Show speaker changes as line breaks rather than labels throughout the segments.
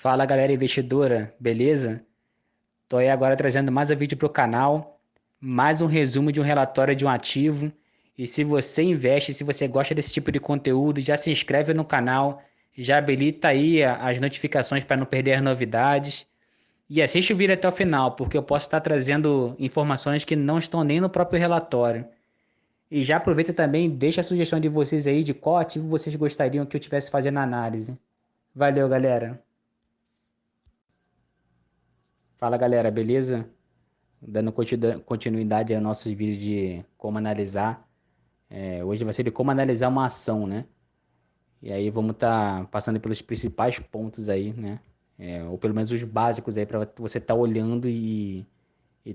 Fala galera investidora, beleza? Tô aí agora trazendo mais um vídeo pro canal, mais um resumo de um relatório de um ativo. E se você investe, se você gosta desse tipo de conteúdo, já se inscreve no canal, já habilita aí as notificações para não perder as novidades. E assiste o vídeo até o final, porque eu posso estar trazendo informações que não estão nem no próprio relatório. E já aproveita também, deixa a sugestão de vocês aí de qual ativo vocês gostariam que eu tivesse fazendo análise. Valeu, galera. Fala, galera, beleza? Dando continuidade aos nossos vídeos de como analisar. Hoje vai ser de como analisar uma ação, né? E aí vamos estar passando pelos principais pontos aí, né? Ou pelo menos os básicos aí para você estar olhando e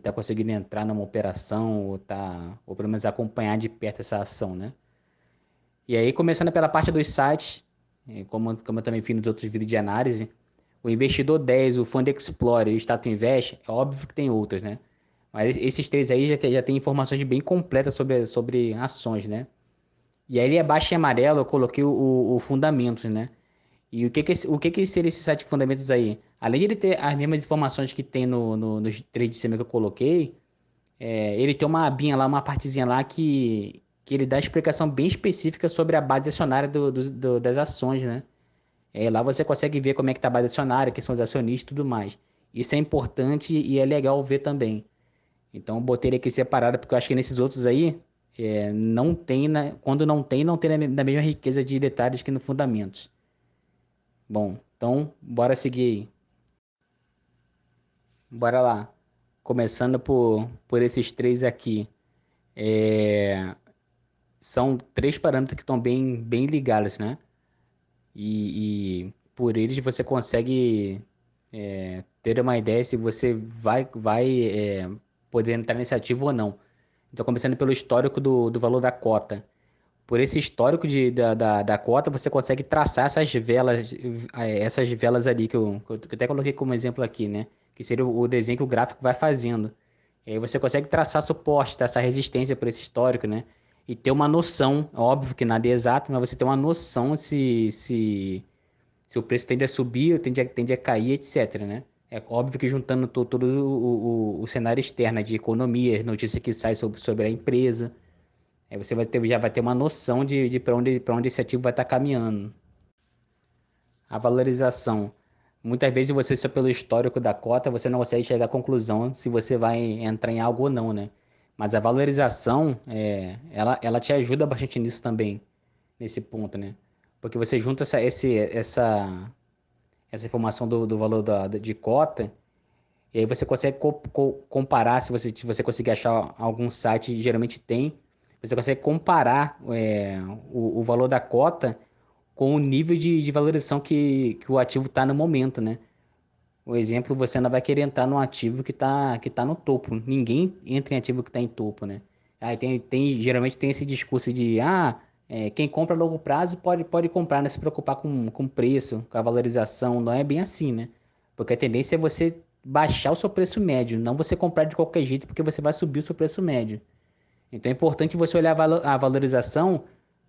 tá conseguindo entrar numa operação ou pelo menos acompanhar de perto essa ação, né? E aí começando pela parte dos sites, como eu também fiz nos outros vídeos de análise, o Investidor 10, o Fund Explorer e o Status Invest, é óbvio que tem outros, né? Mas esses três aí já tem informações bem completas sobre ações, né? E aí abaixo em amarelo eu coloquei o Fundamentos, né? E o que que seria esse site de Fundamentos aí? Além de ele ter as mesmas informações que tem nos três de cima que eu coloquei, ele tem uma abinha lá, uma partezinha lá que ele dá explicação bem específica sobre a base acionária das ações, né? Lá você consegue ver como é que tá a base acionária, quem são os acionistas e tudo mais. Isso é importante e é legal ver também. Então, eu botei ele aqui separado, porque eu acho que nesses outros aí, não tem, quando não tem na mesma riqueza de detalhes que no Fundamentos. Bom, então, bora seguir aí. Bora lá. Começando por esses três aqui. É, São três parâmetros que estão bem ligados, né? E por eles você consegue ter uma ideia se você vai poder entrar nesse ativo ou não. Então, começando pelo histórico do valor da cota. Por esse histórico da cota, você consegue traçar essas velas ali que eu até coloquei como exemplo aqui, né? Que seria o desenho que o gráfico vai fazendo. E aí você consegue traçar suporte, traçar resistência por esse histórico, né? E ter uma noção, óbvio que nada é exato, mas você ter uma noção se o preço tende a subir ou tende a cair, etc, né? É óbvio que juntando todo o cenário externo de economia, notícia que sai sobre a empresa, aí você já vai ter uma noção de para onde esse ativo vai estar caminhando. A valorização. Muitas vezes você só pelo histórico da cota, você não consegue chegar à conclusão se você vai entrar em algo ou não, né? Mas a valorização, ela te ajuda bastante nisso também, nesse ponto, né? Porque você junta essa informação do valor de cota, e aí você consegue comparar, se você conseguir achar algum site, geralmente tem, você consegue comparar o valor da cota com o nível de valorização que o ativo está no momento, né? O exemplo, você não vai querer entrar num ativo que tá no topo. Ninguém entra em ativo que está em topo, né? Aí geralmente tem esse discurso de, quem compra a longo prazo pode comprar, não se preocupar com preço, com a valorização. Não é bem assim, né? Porque a tendência é você baixar o seu preço médio, não você comprar de qualquer jeito, porque você vai subir o seu preço médio. Então é importante você olhar a valorização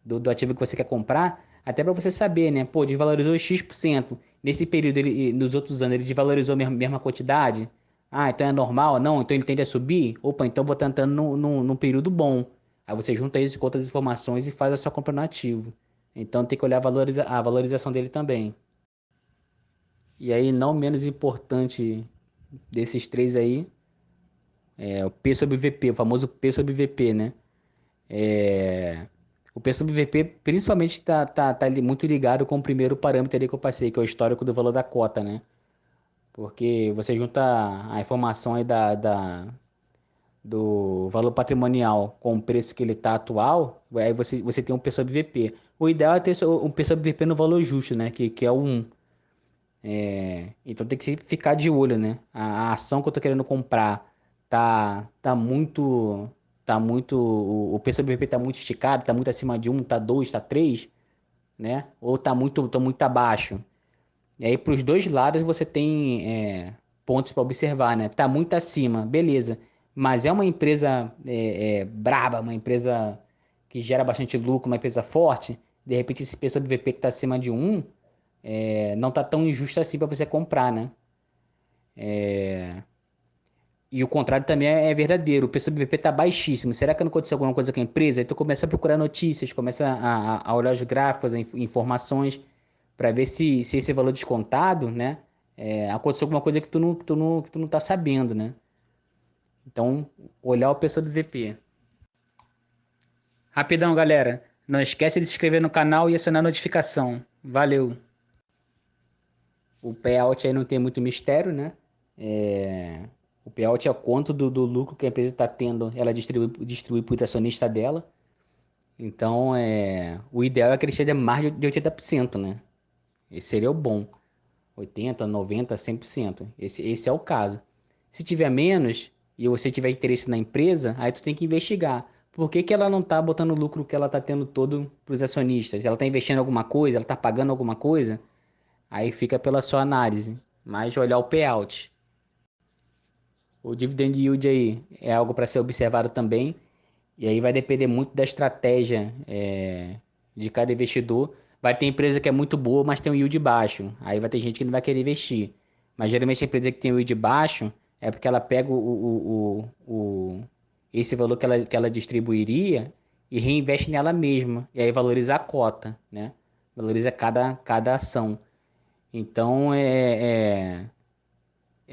do ativo que você quer comprar, até para você saber, né? Pô, desvalorizou X%. Nesse período, nos outros anos, ele desvalorizou a mesma quantidade? Ah, então é normal? Não, então ele tende a subir? Opa, então vou estar entrando num período bom. Aí você junta isso com outras informações e faz a sua compra no ativo. Então tem que olhar a valorização dele também. E aí, não menos importante desses três aí, é o P sobre VP, o famoso P sobre VP, né? É, O preço do VP principalmente está muito ligado com o primeiro parâmetro ali que eu passei, que é o histórico do valor da cota, né? Porque você junta a informação aí do valor patrimonial com o preço que ele está atual, aí você tem um P sobre VP. O ideal é ter um P sobre VP no valor justo, né? Que é o 1. Então tem que sempre ficar de olho, né? A ação que eu tô querendo comprar tá muito, o preço do BP tá muito esticado, tá muito acima de um, tá 2, tá 3, né? Ou tá muito abaixo. E aí pros dois lados você tem pontos para observar, né? Tá muito acima, beleza. Mas é uma empresa braba, uma empresa que gera bastante lucro, uma empresa forte. De repente esse preço do VP que tá acima de um não tá tão injusto assim para você comprar, né? E o contrário também é verdadeiro. O preço do BP tá baixíssimo. Será que não aconteceu alguma coisa com a empresa? Aí tu começa a procurar notícias, começa a olhar os gráficos, informações, para ver se esse valor descontado, né? Aconteceu alguma coisa que tu não tá sabendo, né? Então, olhar o preço do VP. Rapidão, galera. Não esquece de se inscrever no canal e acionar a notificação. Valeu! O payout aí não tem muito mistério, né? O payout é quanto do lucro que a empresa está tendo, ela distribui para o acionista dela. Então, o ideal é que ele chegue a mais de 80%, né? Esse seria o bom. 80, 90, 100%. Esse é o caso. Se tiver menos e você tiver interesse na empresa, aí tu tem que investigar. Por que que ela não está botando o lucro que ela está tendo todo para os acionistas? Ela está investindo em alguma coisa? Ela está pagando alguma coisa? Aí fica pela sua análise. Mas olhar o payout. O dividend yield aí é algo para ser observado também. E aí vai depender muito da estratégia de cada investidor. Vai ter empresa que é muito boa, mas tem um yield baixo. Aí vai ter gente que não vai querer investir. Mas geralmente a empresa que tem um yield baixo é porque ela pega esse valor que ela distribuiria e reinveste nela mesma. E aí valoriza a cota, né? Valoriza cada ação. Então é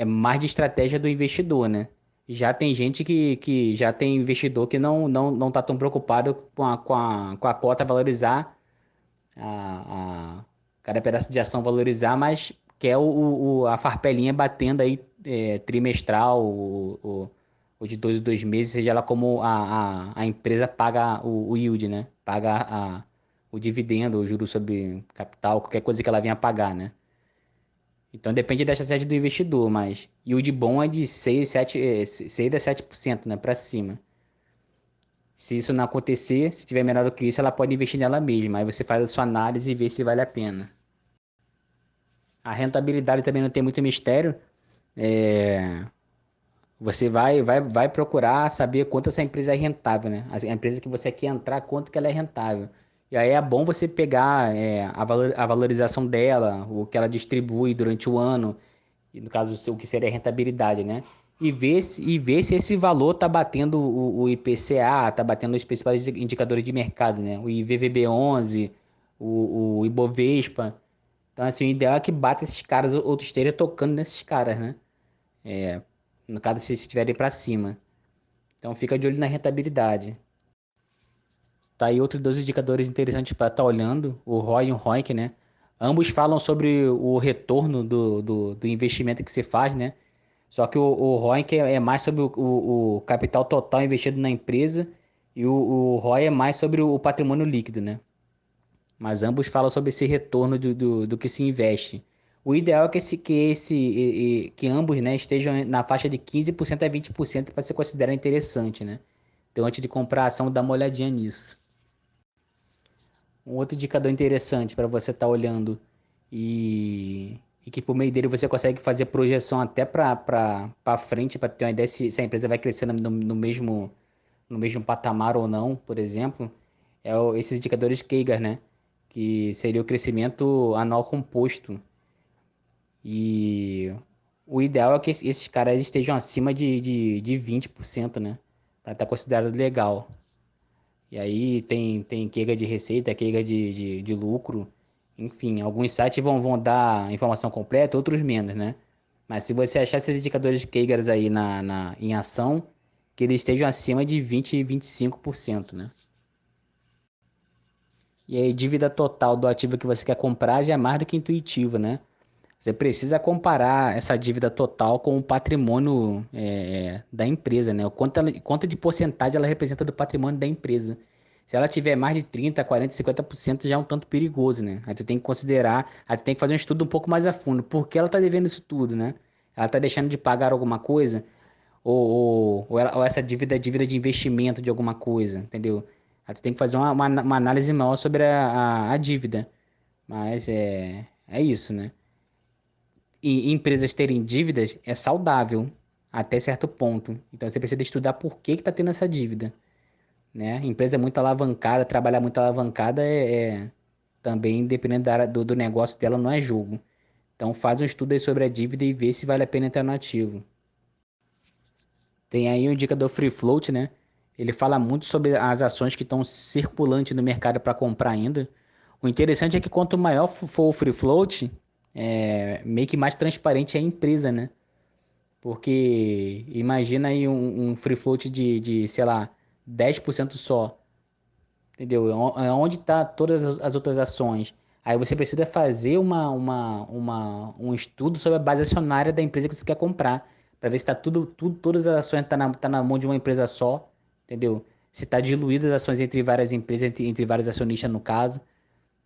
mais de estratégia do investidor, né? Já tem gente que já tem investidor que não tá tão preocupado com a cota valorizar, a cada pedaço de ação valorizar, mas quer a farpelinha batendo aí trimestral, o de 2 em 2 meses, seja lá como a empresa paga o yield, né? Paga o dividendo, o juro sobre capital, qualquer coisa que ela venha pagar, né? Então depende da estratégia do investidor, mas yield bom é de 6, 7, 6 a 7%, né, para cima. Se isso não acontecer, se tiver menor do que isso, ela pode investir nela mesma. Aí você faz a sua análise e vê se vale a pena. A rentabilidade também não tem muito mistério. É, Você vai procurar saber quanto essa empresa é rentável, né? A empresa que você quer entrar, quanto que ela é rentável. E aí é bom você pegar a valorização dela, o que ela distribui durante o ano, e no caso o que seria a rentabilidade, né? E ver se esse valor está batendo o IPCA, está batendo os principais indicadores de mercado, né? O IVVB11, o Ibovespa. Então, assim, o ideal é que bata esses caras ou tu esteja tocando nesses caras, né? No caso, se estiverem para cima. Então, fica de olho na rentabilidade. Tá aí outros dois indicadores interessantes para estar olhando, o ROI e o ROIC, né? Ambos falam sobre o retorno do investimento que você faz, né? Só que o ROIC é mais sobre o capital total investido na empresa e o ROI é mais sobre o patrimônio líquido, né? Mas ambos falam sobre esse retorno do que se investe. O ideal é que ambos, né, estejam na faixa de 15% a 20% para ser considerado interessante, né? Então, antes de comprar a ação, dá uma olhadinha nisso. Um outro indicador interessante para você estar olhando e que por meio dele você consegue fazer projeção até para frente, para ter uma ideia se a empresa vai crescer no mesmo patamar ou não, por exemplo, esses indicadores Keiger, né? Que seria o crescimento anual composto. E o ideal é que esses caras estejam acima de 20%, né? Para estar considerado legal. E aí tem queiga de receita, queiga de lucro. Enfim, alguns sites vão dar informação completa, outros menos, né? Mas se você achar esses indicadores de Keigers aí em ação, que eles estejam acima de 20 e 25%, né? E aí, dívida total do ativo que você quer comprar já é mais do que intuitivo, né? Você precisa comparar essa dívida total com o patrimônio da empresa, né? Quanto de porcentagem ela representa do patrimônio da empresa. Se ela tiver mais de 30, 40, 50% já é um tanto perigoso, né? Aí tu tem que considerar, aí tu tem que fazer um estudo um pouco mais a fundo. Por que ela tá devendo isso tudo, né? Ela tá deixando de pagar alguma coisa? Ou essa dívida é dívida de investimento de alguma coisa, entendeu? Aí tu tem que fazer uma análise maior sobre a dívida. Mas é isso, né? E empresas terem dívidas é saudável até certo ponto. Então você precisa estudar por que está tendo essa dívida, né? Empresa muito alavancada, trabalhar muito alavancada também, dependendo do negócio dela, não é jogo. Então faz um estudo aí sobre a dívida e vê se vale a pena entrar no ativo. Tem aí o indicador Free Float, né? Ele fala muito sobre as ações que estão circulantes no mercado para comprar ainda. O interessante é que quanto maior for o Free Float, meio que mais transparente é a empresa, né? Porque imagina aí um Free Float sei lá, 10% só. Entendeu? Onde está todas as outras ações? Aí você precisa fazer um estudo sobre a base acionária da empresa que você quer comprar, para ver se tá todas as ações tá na mão de uma empresa só, entendeu? Se está diluídas as ações entre várias empresas, entre vários acionistas no caso.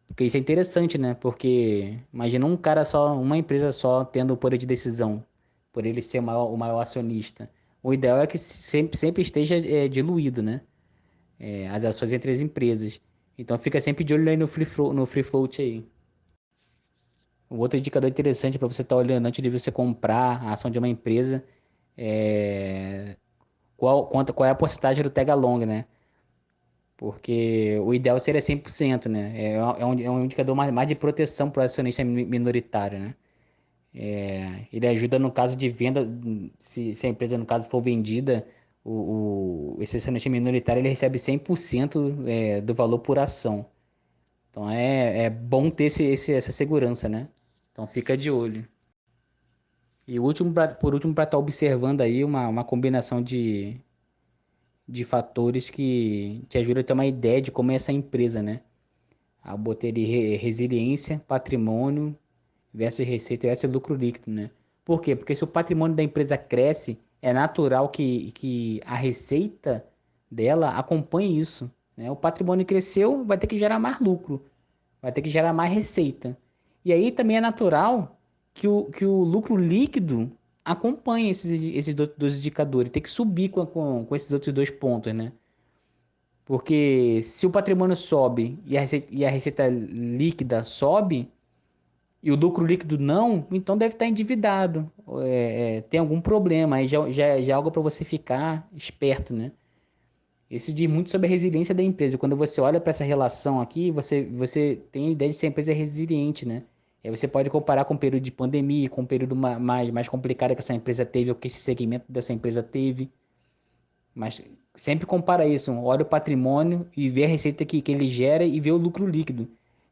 Porque isso é interessante, né? Porque imagina um cara só, uma empresa só tendo o poder de decisão, por ele ser o maior acionista. O ideal é que sempre esteja diluído, né? As ações entre as empresas. Então fica sempre de olho aí no free float aí. Um outro indicador interessante para você estar olhando antes de você comprar a ação de uma empresa é qual é a porcentagem do tag along, né? Porque o ideal seria 100%, né? É um indicador mais de proteção para o acionista minoritário, né? Ele ajuda no caso de venda, se a empresa, no caso, for vendida, esse acionista minoritário ele recebe 100% do valor por ação. Então é bom ter essa segurança, né? Então fica de olho. E por último, para estar observando aí uma combinação de fatores que te ajuda a ter uma ideia de como é essa empresa, né? Eu botei ali resiliência, patrimônio versus receita versus lucro líquido, né? Por quê? Porque se o patrimônio da empresa cresce, é natural que a receita dela acompanhe isso, né? O patrimônio cresceu, vai ter que gerar mais lucro, vai ter que gerar mais receita. E aí também é natural que o lucro líquido acompanhe esses dois indicadores, tem que subir com esses outros dois pontos, né? Porque se o patrimônio sobe e a receita líquida sobe, e o lucro líquido não, então deve estar endividado. Tem algum problema, aí já é algo para você ficar esperto, né? Isso diz muito sobre a resiliência da empresa. Quando você olha para essa relação aqui, você tem a ideia de se a empresa é resiliente, né? Aí você pode comparar com o período de pandemia, com o período mais complicado que essa empresa teve, ou que esse segmento dessa empresa teve. Mas sempre compara isso, olha o patrimônio e vê a receita que ele gera e vê o lucro líquido.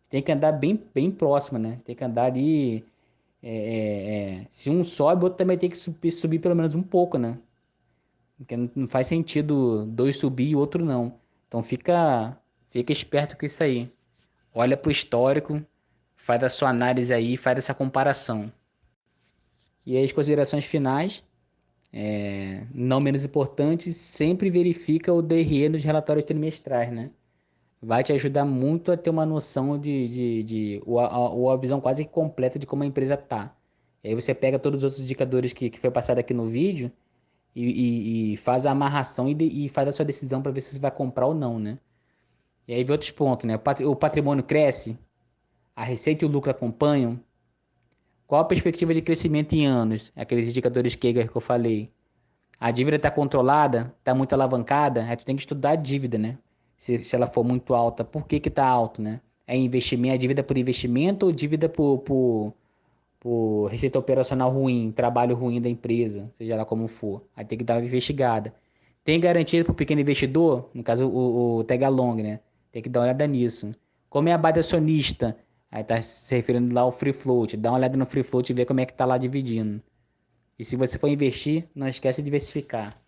Tem que andar bem próximo, né? Tem que andar ali. Se um sobe, o outro também tem que subir pelo menos um pouco, né? Porque não faz sentido dois subir e o outro não. Então fica esperto com isso aí. Olha pro histórico, faz a sua análise aí, faz essa comparação. E aí as considerações finais. Não menos importante, sempre verifica o DRE nos relatórios trimestrais, né? Vai te ajudar muito a ter uma noção ou a visão quase que completa de como a empresa tá. E aí você pega todos os outros indicadores que foi passado aqui no vídeo e faz a amarração e faz a sua decisão para ver se você vai comprar ou não, né? E aí vê outros pontos, né? O patrimônio cresce, a receita e o lucro acompanham. Qual a perspectiva de crescimento em anos? Aqueles indicadores Kegel que eu falei. A dívida está controlada, está muito alavancada, aí tu tem que estudar a dívida, né? Se ela for muito alta, por que que tá alto, né? É investimento, é dívida por investimento ou dívida por receita operacional ruim, trabalho ruim da empresa, seja lá como for. Aí tem que dar uma investigada. Tem garantia para o pequeno investidor? No caso, o tag along, né? Tem que dar uma olhada nisso. Como é a base acionista? Aí tá se referindo lá ao free float. Dá uma olhada no free float e vê como é que tá lá dividindo. E se você for investir, não esquece de diversificar.